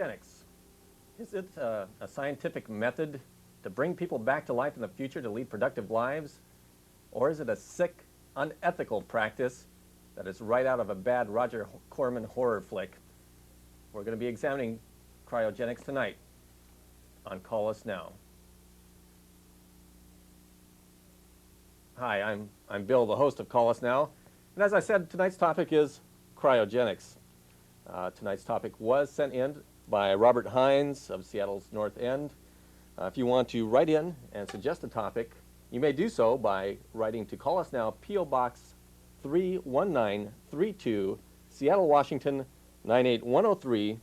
Cryogenics. Is it a scientific method to bring people back to life in the future to lead productive lives? Or is it a sick, unethical practice that is right out of a bad Roger Corman horror flick? We're going to be examining cryogenics tonight on Call Us Now. Hi, I'm Bill, the host of Call Us Now. And as I said, tonight's topic is cryogenics. Tonight's topic was sent in by Robert Hines of Seattle's North End. If you want to write in and suggest a topic, you may do so by writing to Call Us Now, P.O. Box 31932, Seattle, Washington 98103. If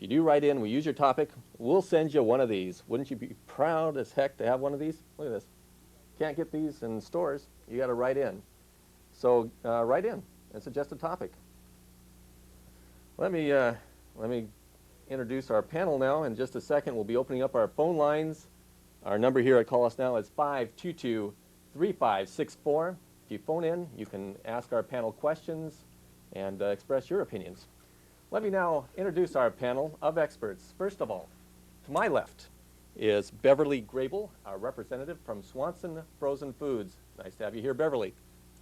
you do write in, we use your topic, we'll send you one of these. Wouldn't you be proud as heck to have one of these? Look at this. Can't get these in stores. You got to write in. So write in and suggest a topic. Let me introduce our panel now. In just a second, we'll be opening up our phone lines. Our number here at Call Us Now is 522-3564. If you phone in, you can ask our panel questions and express your opinions. Let me now introduce our panel of experts. First of all, to my left is Beverly Grable, our representative from Swanson Frozen Foods. Nice to have you here, Beverly.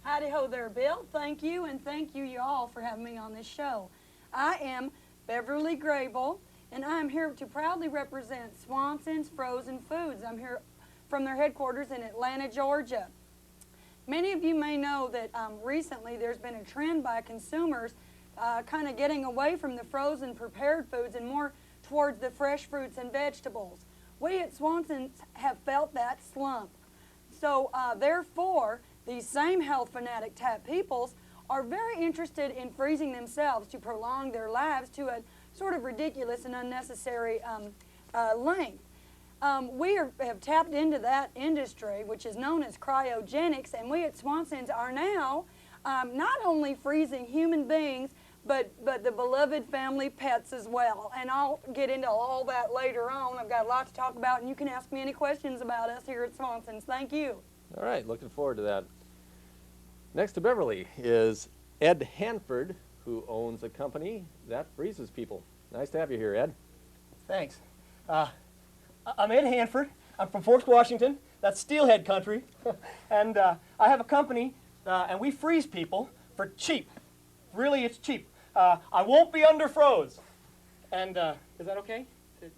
Howdy-ho there, Bill. Thank you, and thank you all for having me on this show. I am Beverly Grable, and I'm here to proudly represent Swanson's Frozen Foods. I'm here from their headquarters in Atlanta, Georgia. Many of you may know that recently there's been a trend by consumers kind of getting away from the frozen prepared foods and more towards the fresh fruits and vegetables. We at Swanson's have felt that slump. So therefore, these same health fanatic type peoples are very interested in freezing themselves to prolong their lives to a sort of ridiculous and unnecessary length. We have tapped into that industry, which is known as cryogenics, and we at Swanson's are now not only freezing human beings, but the beloved family pets as well. And I'll get into all that later on. I've got a lot to talk about, and you can ask me any questions about us here at Swanson's. Thank you. All right, looking forward to that. Next to Beverly is Ed Hanford, who owns a company that freezes people. Nice to have you here, Ed. Thanks. I'm Ed Hanford. I'm from Forks, Washington. That's steelhead country. And I have a company, and we freeze people for cheap. Really, it's cheap. I won't be underfroze. And is that okay?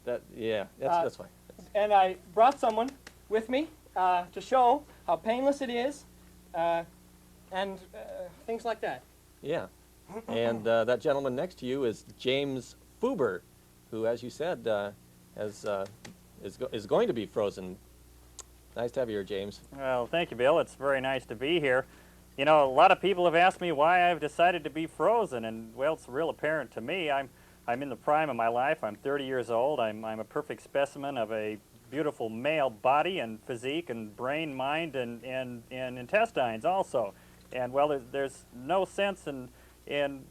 That's fine. And I brought someone with me to show how painless it is, and things like that. Yeah. And that gentleman next to you is James Fuber, who, as you said, is going to be frozen. Nice to have you here, James. Well, thank you, Bill. It's very nice to be here. You know, a lot of people have asked me why I've decided to be frozen, and, well, it's real apparent to me. I'm in the prime of my life. I'm 30 years old. I'm a perfect specimen of a beautiful male body and physique and brain, mind, and intestines also. And, well, there's no sense in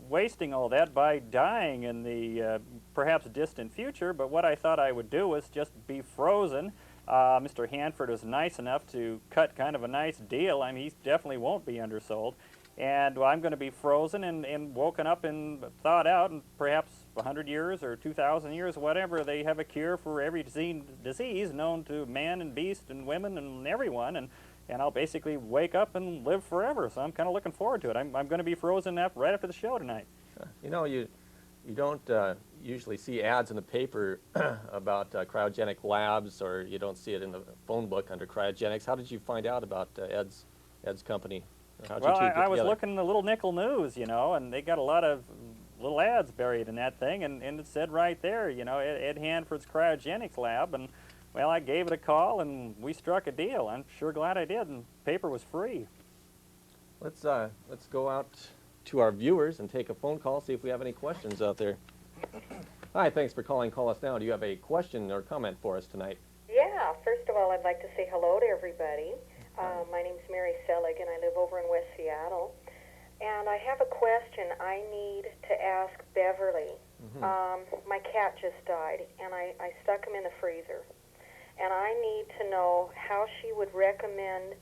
wasting all that by dying in the perhaps distant future, but what I thought I would do was just be frozen. Mr. Hanford was nice enough to cut kind of a nice deal. I mean, he definitely won't be undersold. And well, I'm going to be frozen and woken up and thawed out, and perhaps 100 years or 2,000 years, whatever, they have a cure for every disease known to man and beast and women and everyone. And I'll basically wake up and live forever. So I'm kind of looking forward to it. I'm going to be frozen right after the show tonight. You know, you don't usually see ads in the paper about cryogenic labs, or you don't see it in the phone book under cryogenics. How did you find out about Ed's company? Well, I was looking in the Little Nickel News, you know, and they got a lot of little ads buried in that thing, and it said right there, you know, Ed Hanford's Cryogenics Lab, and well, I gave it a call, and we struck a deal. I'm sure glad I did, and paper was free. Let's go out to our viewers and take a phone call, see if we have any questions out there. Hi, thanks for calling Call Us Now. Do you have a question or comment for us tonight? Yeah, first of all, I'd like to say hello to everybody. My name's Mary Selig, and I live over in West Seattle. And I have a question I need to ask Beverly. My cat just died, and I stuck him in the freezer. And I need to know how she would recommend,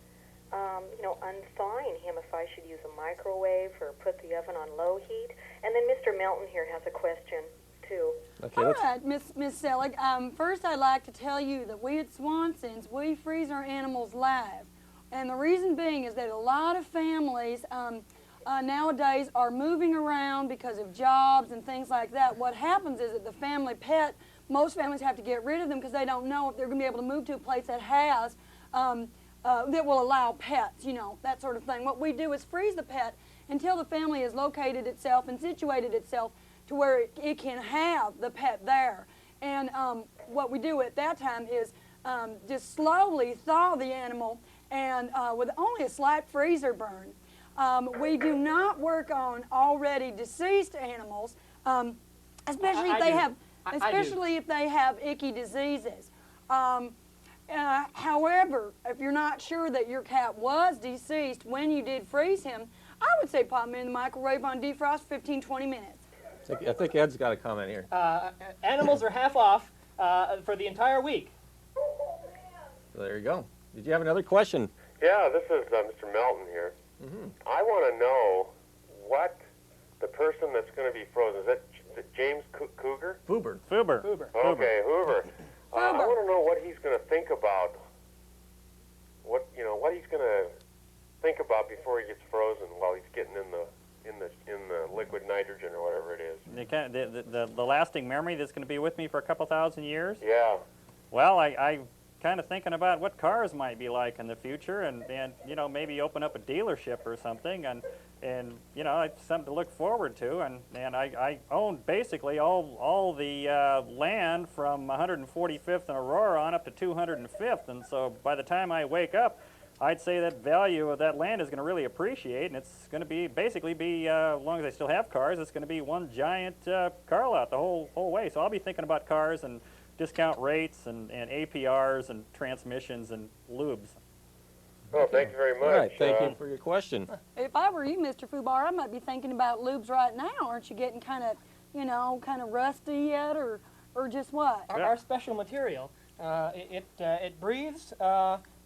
unthawing him, if I should use a microwave or put the oven on low heat. And then Mr. Melton here has a question. too. Okay, All let's, right, Miss Selig. First, I'd like to tell you that we at Swanson's, we freeze our animals live. And the reason being is that a lot of families nowadays are moving around because of jobs and things like that. What happens is that the family pet, most families have to get rid of them because they don't know if they're going to be able to move to a place that has, that will allow pets, that sort of thing. What we do is freeze the pet until the family has located itself and situated itself to where it can have the pet there. And what we do at that time is just slowly thaw the animal and with only a slight freezer burn. We do not work on already deceased animals, especially if they have, especially if they have icky diseases. However, if you're not sure that your cat was deceased when you did freeze him, I would say pop him in the microwave on defrost 15-20 minutes. I think Ed's got a comment here. Animals are half off for the entire week. So there you go. Did you have another question? Yeah, this is Mr. Melton here. I want to know what the person that's going to be frozen, is that James Cougar? Fuber. Fuber. Okay, Hoover. I want to know what he's going to think about, what he's going to think about before he gets frozen while he's getting in the liquid nitrogen or whatever it is. The lasting memory that's going to be with me for a couple thousand years? Yeah. Well, I kind of thinking about what cars might be like in the future, and maybe open up a dealership or something, and it's something to look forward to. And I own basically all the land from 145th and Aurora on up to 205th, and so by the time I wake up, I'd say that value of that land is going to really appreciate, and it's going to be as long as I still have cars, it's going to be one giant car lot the whole way. So I'll be thinking about cars and discount rates and APRs and transmissions and lubes. Well, thank you very much. All right, thank you for your question. If I were you, Mr. Fubar, I might be thinking about lubes right now. Aren't you getting kind of rusty yet, or just what? Our special material, it breathes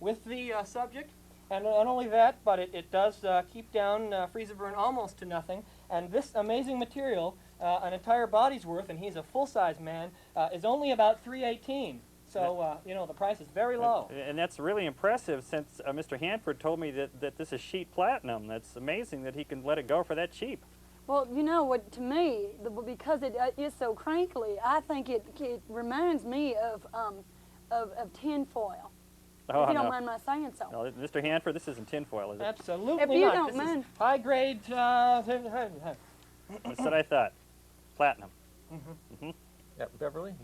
with the subject, and not only that, but it does keep down freezer burn almost to nothing. And this amazing material, an entire body's worth, and he's a full-size man, is only about $318. So the price is very low. And that's really impressive, since Mr. Hanford told me that this is sheet platinum. That's amazing that he can let it go for that cheap. Well, what to me, because it is so crinkly, I think it reminds me of tin foil. Oh, if you don't no. mind my saying so. No, Mr. Hanford, this isn't tinfoil, is it? Absolutely If you not. don't This mind. is high-grade. That's what I thought. Platinum. Yeah, Beverly?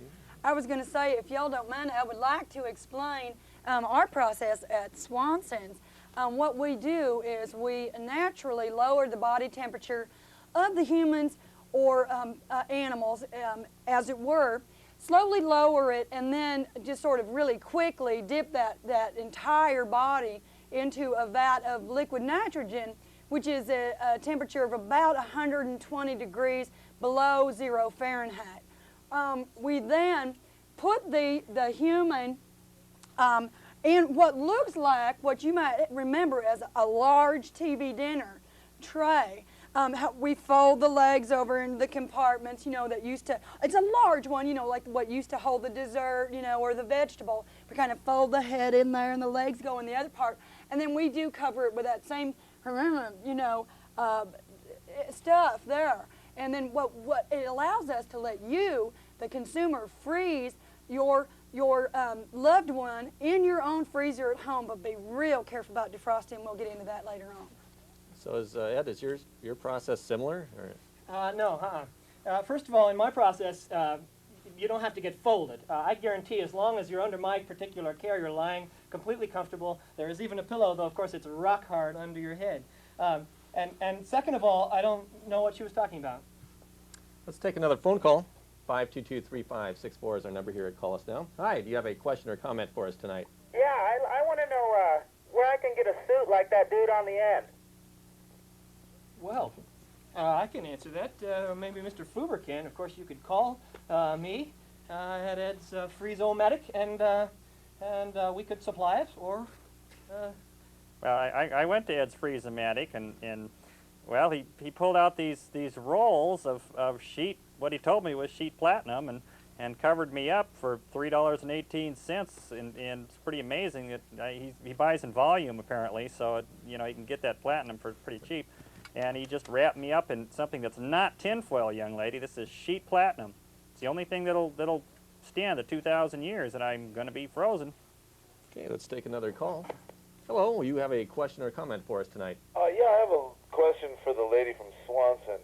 I was going to say, if y'all don't mind, I would like to explain our process at Swanson's. What we do is we naturally lower the body temperature of the humans or animals, as it were, slowly lower it, and then just sort of really quickly dip that entire body into a vat of liquid nitrogen, which is a temperature of about 120 degrees below 0 Fahrenheit. We then put the human in what looks like what you might remember as a large TV dinner tray. We fold the legs over into the compartments, that used to, it's a large one, like what used to hold the dessert, or the vegetable. We kind of fold the head in there and the legs go in the other part. And then we do cover it with that same, stuff there. And then what it allows us to let you, the consumer, freeze your loved one in your own freezer at home, but be real careful about defrosting. We'll get into that later on. So Ed, is your process similar? Or? No. First of all, in my process, you don't have to get folded. I guarantee as long as you're under my particular care, you're lying completely comfortable. There is even a pillow, though, of course, it's rock hard under your head. And second of all, I don't know what she was talking about. Let's take another phone call. 522-3564 is our number here at Call Us Now. Hi, do you have a question or comment for us tonight? Yeah, I want to know where I can get a suit like that dude on the end. Well, I can answer that. Maybe Mr. Fuber can. Of course, you could call me at Ed's Freeze-O-Matic, and we could supply it, or... Well, I went to Ed's Freeze-O-Matic, and well, he pulled out these rolls of sheet what he told me was sheet platinum, and covered me up for $3.18, and it's pretty amazing that he buys in volume apparently, so you know, he can get that platinum for pretty cheap, and he just wrapped me up in something that's not tinfoil, young lady. This is sheet platinum. It's the only thing that'll stand the 2,000 years that I'm going to be frozen. Okay, let's take another call. Hello, you have a question or comment for us tonight? Yeah, I have a question for the lady from Swanson.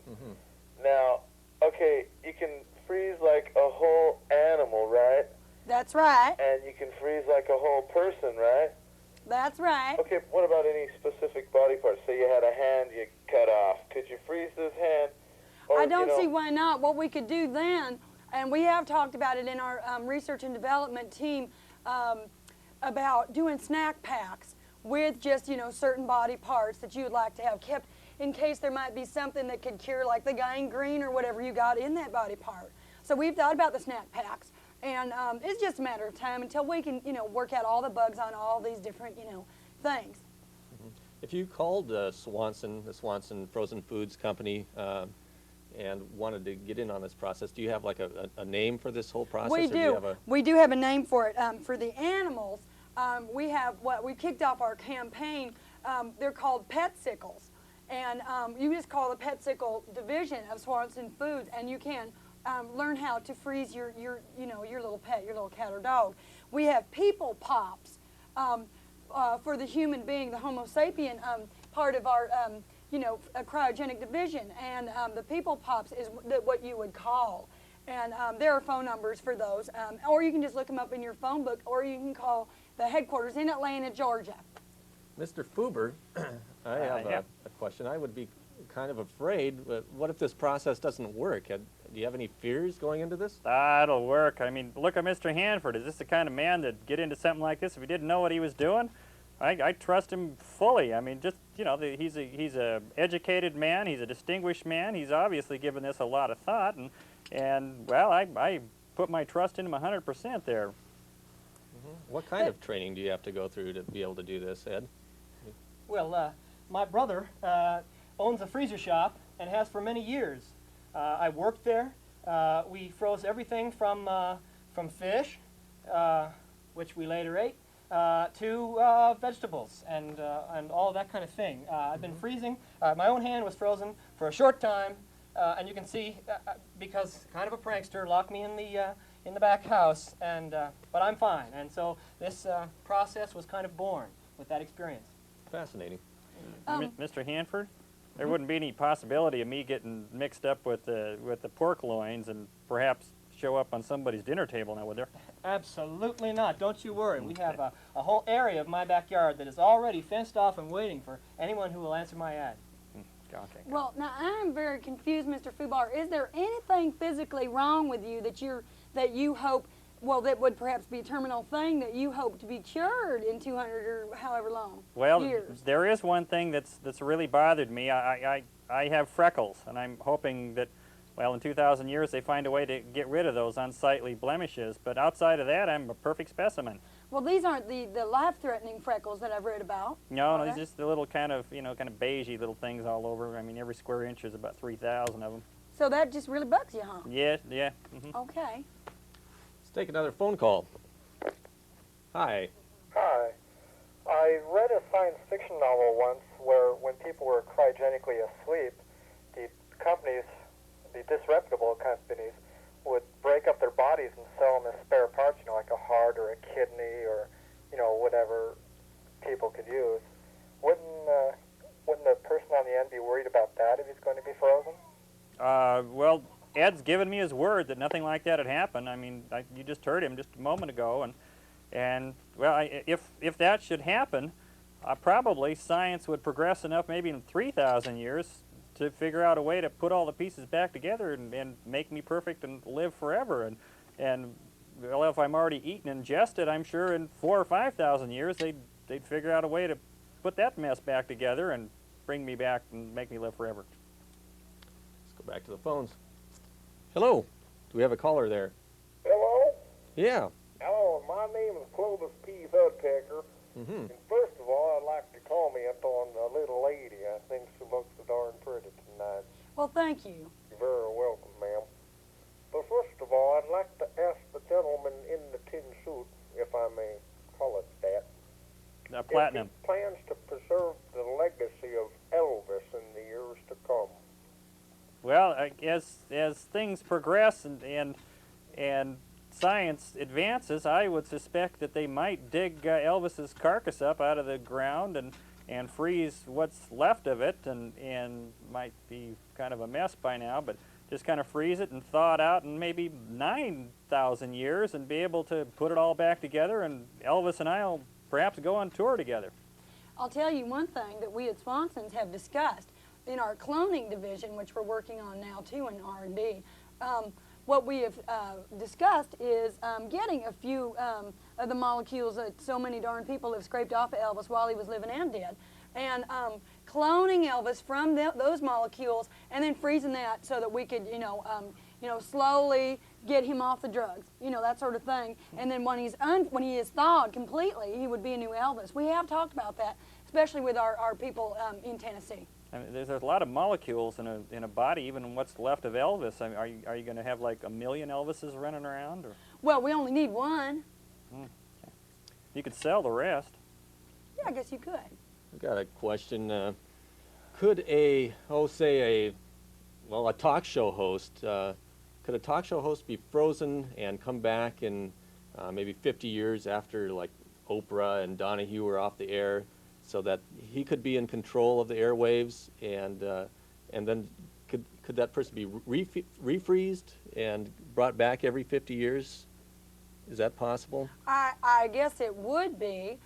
Now, okay, you can freeze like a whole animal, right? That's right. And you can freeze like a whole person, right? That's right. Okay, what about any specific body parts? Say you had a hand you cut off. Could you freeze this hand? Or, I don't see why not. What we could do then, and we have talked about it in our research and development team, about doing snack packs with just, you know, certain body parts that you would like to have kept in case there might be something that could cure, like the gangrene or whatever you got in that body part. So we've thought about the snack packs, and it's just a matter of time until we can, you know, work out all the bugs on all these different, you know, things. If you called the Swanson Frozen Foods Company, and wanted to get in on this process, do you have like a name for this whole process? We or you do. have a... We do have a name for it. For the animals, we kicked off our campaign. They're called pet sickles, and you just call the pet sickle division of Swanson Foods, and you can learn how to freeze your little pet, your little cat or dog. We have people pops for the human being, the Homo sapien part of our a cryogenic division, and the people pops is what you would call. And there are phone numbers for those, or you can just look them up in your phone book, or you can call the headquarters in Atlanta, Georgia. Mr. Fuber, I have a question. I would be kind of afraid, but what if this process doesn't work? Do you have any fears going into this? That'll work. I mean, look at Mr. Hanford. Is this the kind of man that'd get into something like this if he didn't know what he was doing? I trust him fully. I mean, just, you know, he's a educated man. He's a distinguished man. He's obviously given this a lot of thought, and well, I put my trust in him 100% there. What kind of training do you have to go through to be able to do this, Ed? Well, my brother owns a freezer shop and has for many years. I worked there. We froze everything from fish, which we later ate, to vegetables and all that kind of thing. I've been freezing. My own hand was frozen for a short time, and you can see because kind of a prankster locked me in the back house, and but I'm fine. And so this process was kind of born with that experience. Fascinating. Mr. Hanford, there wouldn't be any possibility of me getting mixed up with the pork loins and perhaps show up on somebody's dinner table now, would there? Absolutely not. Don't you worry. We have a whole area of my backyard that is already fenced off and waiting for anyone who will answer my ad. Okay. Well, now I'm very confused, Mr. Fubar. Is there anything physically wrong with you that you hope, well, that would perhaps be a terminal thing that you hope to be cured in 200 or however long Well, years? there is one thing that's really bothered me. I have freckles, and I'm hoping that, well, in 2,000 years they find a way to get rid of those unsightly blemishes. But outside of that, I'm a perfect specimen. Well, these aren't the life-threatening freckles that I've read about. No, these just the little kind of beigey little things all over. I mean, every square inch is about 3,000 of them. So that just really bugs you, huh? Yeah. Okay. Let's take another phone call. Hi. Hi. I read a science fiction novel once where when people were cryogenically asleep, the companies, the disreputable companies, would break up their bodies and sell them as spare parts, like a heart or a kidney or, whatever people could use. Wouldn't the person on the end be worried about that if he's going to be frozen? Well, Ed's given me his word that nothing like that had happened. I mean, you just heard him just a moment ago, and well, if that should happen, probably science would progress enough, maybe in 3,000 years, to figure out a way to put all the pieces back together and make me perfect and live forever. And well, if I'm already eaten and ingested, I'm sure in 4,000 or 5,000 years they'd figure out a way to put that mess back together and bring me back and make me live forever. Let's go back to the phones. Hello. Do we have a caller there? Hello? Yeah. Hello, my name is Clovis P. Thudpecker. And first of all, I'd like to comment on the little lady. I think she looks so darn pretty tonight. Well, thank you. You're very welcome, ma'am. gentleman in the tin suit, if I may call it that, Platinum. if he plans to preserve the legacy of Elvis in the years to come. Well, as things progress and science advances, I would suspect that they might dig Elvis's carcass up out of the ground and freeze what's left of it, and might be kind of a mess by now, but just kind of freeze it and thaw it out in maybe 9,000 years and be able to put it all back together, and Elvis and I will perhaps go on tour together. I'll tell you one thing that we at Swanson's have discussed in our cloning division, which we're working on now too in R&D. What we have discussed is getting a few of the molecules that so many darn people have scraped off of Elvis while he was living and dead, and cloning Elvis from those molecules and then freezing that so that we could, slowly get him off the drugs, that sort of thing. And then when he is thawed completely, he would be a new Elvis. We have talked about that, especially with our people in Tennessee. I mean, there's a lot of molecules in a body, even what's left of Elvis. I mean, are you going to have like 1 million Elvises running around? Or? Well, we only need one. Okay. You could sell the rest. Yeah, I guess you could. I've got a question. Could a talk show host, could a talk show host be frozen and come back in maybe 50 years after, like, Oprah and Donahue were off the air, so that he could be in control of the airwaves, and then could that person be refreezed and brought back every 50 years? Is that possible? I guess it would be.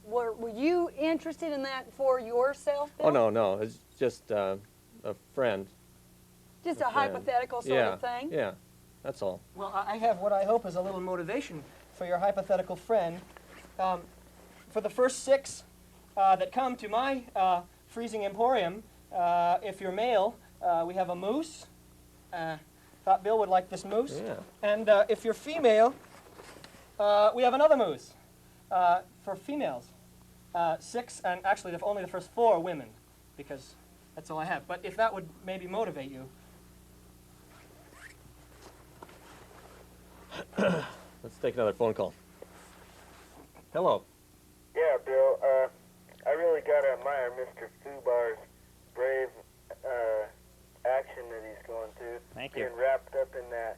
Were you interested in that for yourself, Bill? Oh, no. It's just a friend. Just a hypothetical sort of thing? Yeah, that's all. Well, I have what I hope is a little motivation for your hypothetical friend. For the first 6 that come to my freezing emporium, if you're male, we have a moose. Thought Bill would like this moose. Yeah. And if you're female, we have another moose. For females, 6, and actually only the first 4 women, because that's all I have. But if that would maybe motivate you. Let's take another phone call. Hello. Yeah, Bill, I really got to admire Mr. Fubar's brave action that he's going through. Thank you. Being wrapped up in that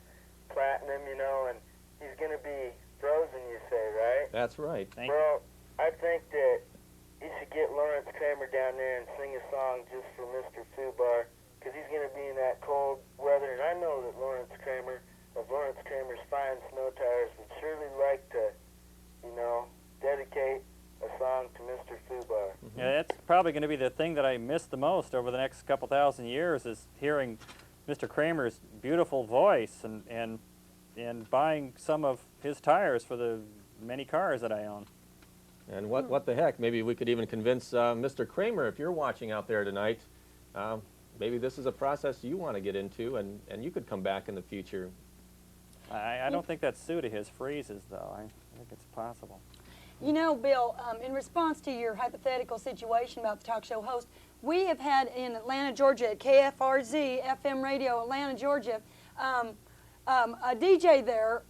platinum, and he's going to be frozen, you say, right? That's right. Thank you. Well, I think that you should get Lawrence Kramer down there and sing a song just for Mr. Fubar, because he's going to be in that cold weather, and I know that Lawrence Kramer, of Lawrence Kramer's Fine Snow Tires, would surely like to, dedicate a song to Mr. Fubar. Yeah, that's probably going to be the thing that I miss the most over the next couple thousand years, is hearing Mr. Kramer's beautiful voice and buying some of his tires for the many cars that I own. And what the heck? Maybe we could even convince Mr. Kramer, if you're watching out there tonight, maybe this is a process you want to get into, and you could come back in the future. I don't think that suit of his freezes, though. I think it's possible. Bill, in response to your hypothetical situation about the talk show host, we have had in Atlanta, Georgia, at KFRZ FM Radio, Atlanta, Georgia, a DJ there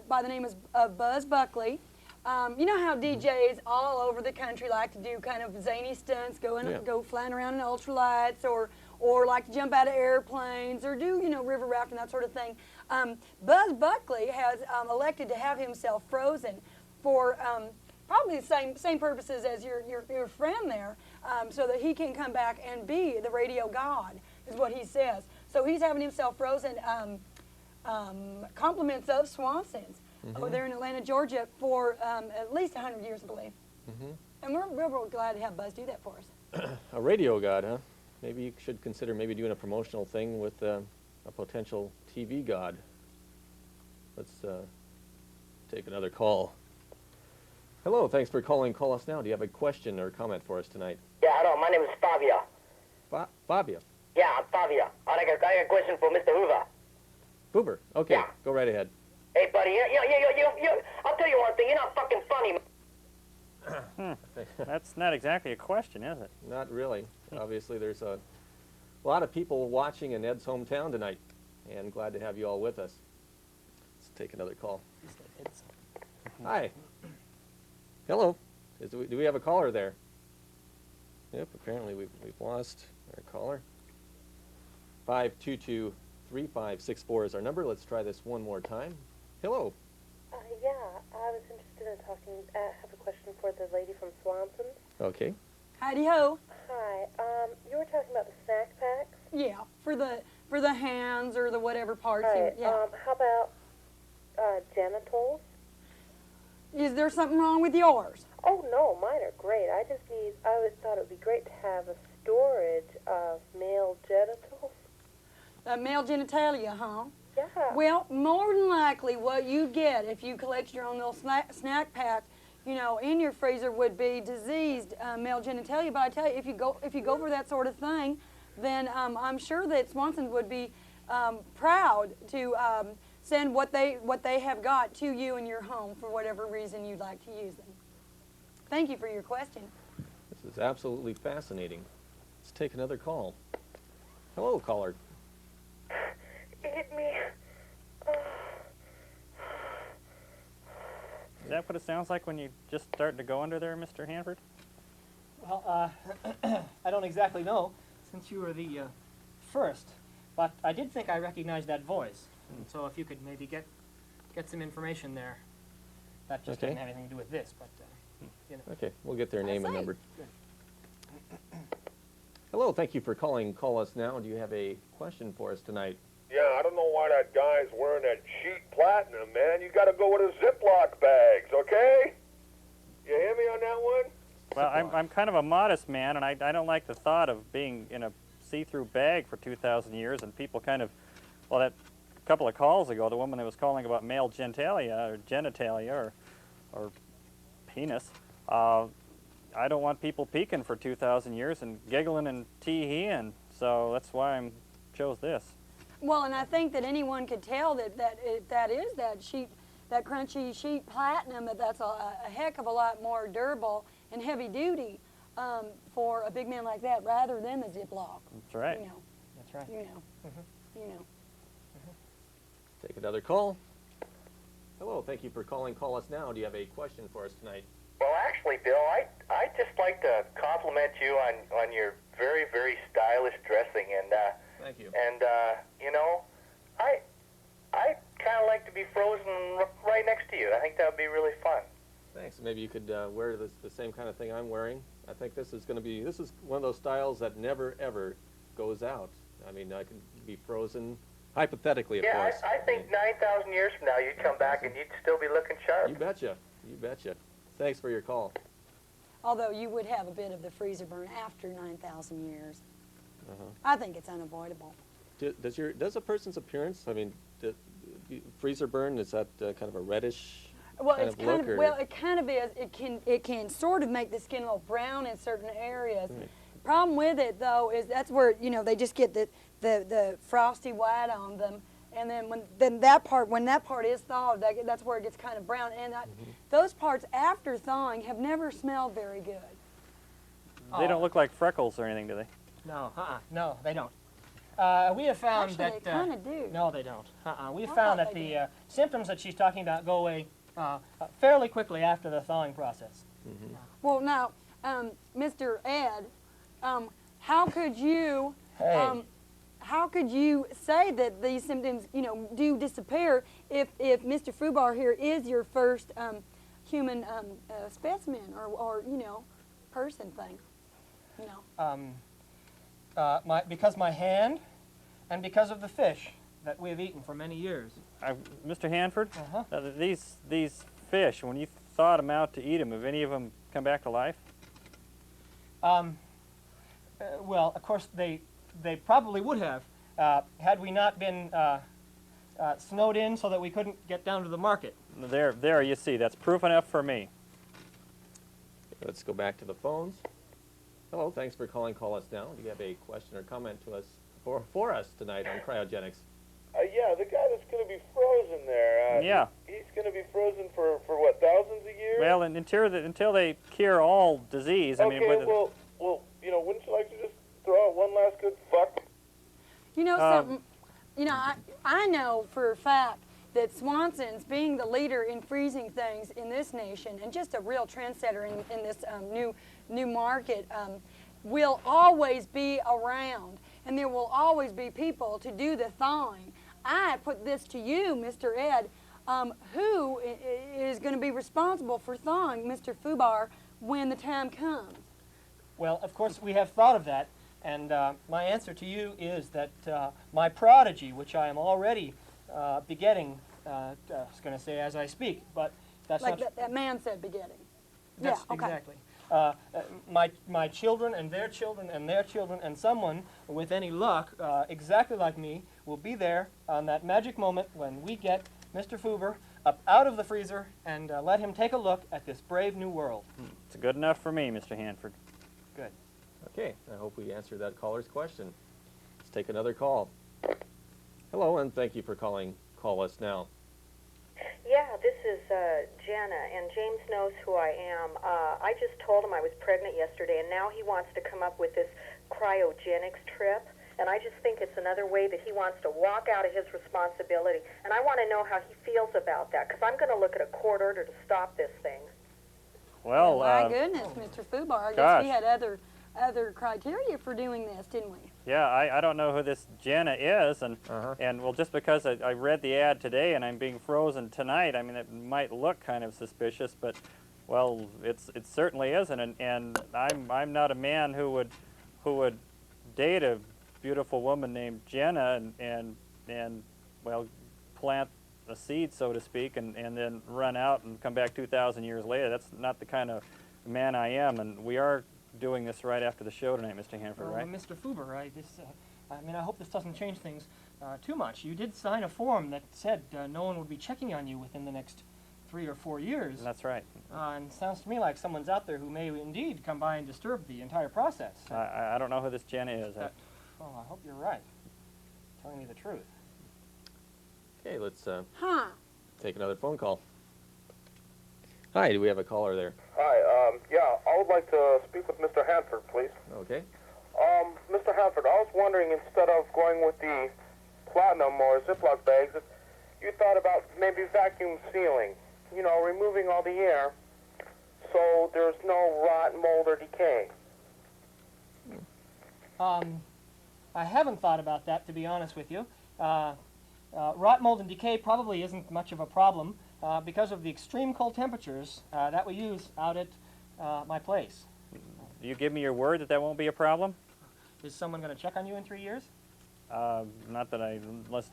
by the name of Buzz Buckley. You know how DJs all over the country like to do kind of zany stunts, go flying around in ultralights, or like to jump out of airplanes, or do river rafting, that sort of thing. Buzz Buckley has elected to have himself frozen for probably the same purposes as your friend there, so that he can come back and be the radio god, is what he says. So he's having himself frozen. Compliments of Swanson's over there in Atlanta, Georgia, for at least 100 years, I believe. And we're real glad to have Buzz do that for us. A radio god, huh? Maybe you should consider maybe doing a promotional thing with a potential TV god. Let's take another call. Hello, thanks for calling Call Us Now. Do you have a question or comment for us tonight? Yeah, hello, my name is Fabio. Fabio. Yeah, I'm Fabio. I got a question for Mr. Hoover. Hoover, okay, Yeah. Go right ahead. Hey, buddy, I'll tell you one thing, you're not fucking funny. That's not exactly a question, is it? Not really. Obviously, there's a lot of people watching in Ed's hometown tonight, and glad to have you all with us. Let's take another call. Hi. Hello. Do we have a caller there? Yep, apparently we've lost our caller. 522-3564 is our number. Let's try this one more time. Hello. Yeah, I was interested in talking, have a question for the lady from Swanson. Okay. Howdy ho. Hi, you were talking about the snack packs? Yeah, for the hands or the whatever parts. Right, Yeah. how about genitals? Is there something wrong with yours? Oh, no, mine are great. I always thought it would be great to have a storage of male genitals. Male genitalia, huh? Yeah. Well, more than likely what you get if you collect your own little snack pack, you know, in your freezer would be diseased male genitalia. But I tell you, if you go for that sort of thing, then I'm sure that Swanson would be proud to send what they have got to you in your home for whatever reason you'd like to use them. Thank you for your question. This is absolutely fascinating. Let's take another call. Hello, caller. Hit me. Is that what it sounds like when you just start to go under there, Mr. Hanford? Well, I don't exactly know, since you were the first, but I did think I recognized that voice. So if you could maybe get some information there. That just doesn't have anything to do with this, but, you know. Okay, we'll get their name and see. number. Hello, thank you for calling Call Us Now. Do you have a question for us tonight? Yeah, I don't know why that guy's wearing that cheap platinum, man. You got to go with a Ziploc bags, okay? You hear me on that one? Well, I'm kind of a modest man, and I don't like the thought of being in a see-through bag for 2,000 years, and people kind of, well, that couple of calls ago, the woman that was calling about male genitalia or penis, I don't want people peeking for 2,000 years and giggling and tee-heeing, so that's why I chose this. Well, and I think that anyone could tell that is that crunchy sheet platinum, that's a heck of a lot more durable and heavy duty for a big man like that rather than the Ziploc. That's right. You know. That's right. You know. You know. Take another call. Hello, thank you for calling Call Us Now. Do you have a question for us tonight? Well, actually, Bill, I'd just like to compliment you on your very, very stylish dressing, and Thank you. and you know, I kind of like to be frozen right next to you. I think that would be really fun. Thanks. Maybe you could wear the same kind of thing I'm wearing. I think this is one of those styles that never ever goes out. I mean, I can be frozen, hypothetically, of course. Yeah, I think 9,000 years from now, you'd come back and you'd still be looking sharp. You betcha. You betcha. Thanks for your call. Although you would have a bit of the freezer burn after 9,000 years. I think it's unavoidable. Does a person's appearance, I mean, freezer burn, is that kind of a reddish Well, kind it's of kind look? of, well, it kind of is. It can sort of make the skin a little brown in certain areas. Right. Problem with it though is that's where they just get the frosty white on them, and then when that part is thawed, that's where it gets kind of brown. And those parts after thawing have never smelled very good. They don't look like freckles or anything, do they? No, no, they don't. We have found Actually, that... they kind of do. No, they don't. We have I found thought that they the symptoms that she's talking about go away fairly quickly after the thawing process. Well, now, Mr. Ed, how could you say that these symptoms, do disappear if Mr. Fubar here is your first human specimen or person thing? Because my hand and because of the fish that we have eaten for many years. Mr. Hanford, these fish, when you thawed them out to eat them, have any of them come back to life? Well, of course, they probably would have, had we not been snowed in so that we couldn't get down to the market. There, you see, that's proof enough for me. Let's go back to the phones. Hello, thanks for calling Call Us Now. Do you have a question or comment to us for us tonight on cryogenics? Yeah, the guy that's going to be frozen there. Yeah. He's going to be frozen for what, thousands of years? Well, and until they cure all disease, I mean... Okay, well, wouldn't you like to just throw out one last good fuck? You know something? I know for a fact that Swanson's, being the leader in freezing things in this nation and just a real trendsetter in this new market, will always be around, and there will always be people to do the thawing. I put this to you, Mr. Ed. Who is going to be responsible for thawing Mr. Fubar when the time comes? Well, of course, we have thought of that, and my answer to you is that my prodigy, which I am already begetting, I was going to say as I speak, but that's Like not... that man said begetting. That's yeah, okay. Exactly. My children and their children and their children and someone, with any luck, exactly like me, will be there on that magic moment when we get Mr. Fubar up out of the freezer and let him take a look at this brave new world. It's good enough for me, Mr. Hanford. Good. Okay, I hope we answered that caller's question. Let's take another call. Hello, and thank you for calling Call Us Now. Yeah, this is Jenna, and James knows who I am. I just told him I was pregnant yesterday, and now he wants to come up with this cryogenics trip. And I just think it's another way that he wants to walk out of his responsibility. And I want to know how he feels about that, because I'm going to look at a court order to stop this thing. Well, my goodness, Mr. Fubar, I guess gosh. we had other criteria for doing this, didn't we? yeah, I don't know who this Jenna is, and well, just because I read the ad today and I'm being frozen tonight, I mean, it might look kind of suspicious, but well, it certainly isn't, and I'm not a man who would date a beautiful woman named Jenna and well, plant a seed, so to speak, and then run out and come back 2,000 years later. That's not the kind of man I am, and we are doing this right after the show tonight, Mr. Hanford, right? Mr. Fubar, I hope this doesn't change things too much. You did sign a form that said no one would be checking on you within the next 3 or 4 years. That's right. And it sounds to me like someone's out there who may indeed come by and disturb the entire process. I don't know who this Jenna is. I hope you're right. Telling me the truth. Okay, let's take another phone call. Hi, do we have a caller there? Hi, yeah, I would like to speak with Mr. Hanford, please. Okay. Mr. Hanford, I was wondering, instead of going with the platinum or Ziploc bags, if you thought about maybe vacuum sealing, you know, removing all the air so there's no rot, mold, or decay. I haven't thought about that, to be honest with you. Rot, mold, and decay probably isn't much of a problem because of the extreme cold temperatures that we use out at my place. Do you give me your word that won't be a problem? Is someone going to check on you in 3 years? Not that unless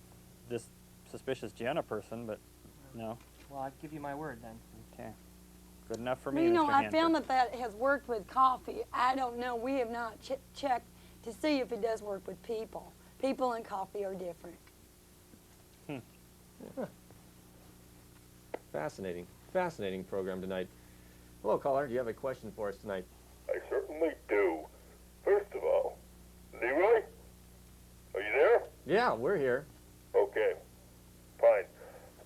this suspicious Jenna person, but no. Well, I'll give you my word then. Okay. Good enough for Well, me, you know, Mr. I Hanford. found that has worked with coffee. I don't know. We have not checked to see if it does work with people. People and coffee are different. Fascinating program tonight. Hello, caller. Do you have a question for us tonight? I certainly do. First of all, Leroy, are you there? Yeah, we're here. Okay, fine.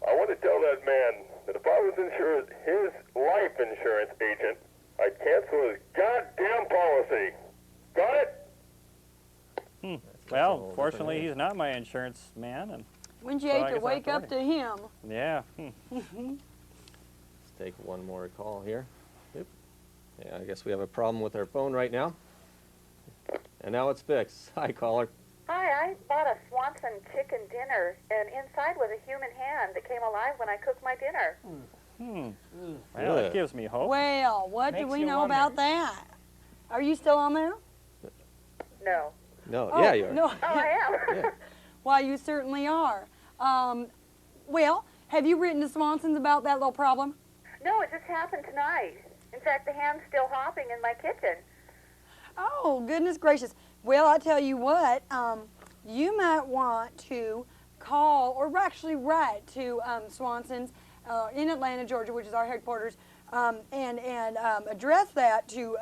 I want to tell that man that if I was his life insurance agent, I'd cancel his goddamn policy. Got it? Well, fortunately, he's not my insurance man, and Wouldn't you Well, I hate to guess I'll wake up to him? yeah. Let's take one more call here. Yep. Yeah, I guess we have a problem with our phone right now. And now it's fixed. Hi, caller. Hi, I bought a Swanson chicken dinner, and inside was a human hand that came alive when I cooked my dinner. Well, that gives me hope. Well, what do Makes we you know wonder. about that? Are you still on there? No. No, Oh, yeah, you are. No. Oh, I am. Yeah. Well, you certainly are. Well, have you written to Swanson's about that little problem? No, it just happened tonight. In fact, the hand's still hopping in my kitchen. Oh, goodness gracious. Well, I tell you what, you might want to call or actually write to Swanson's in Atlanta, Georgia, which is our headquarters, and address that to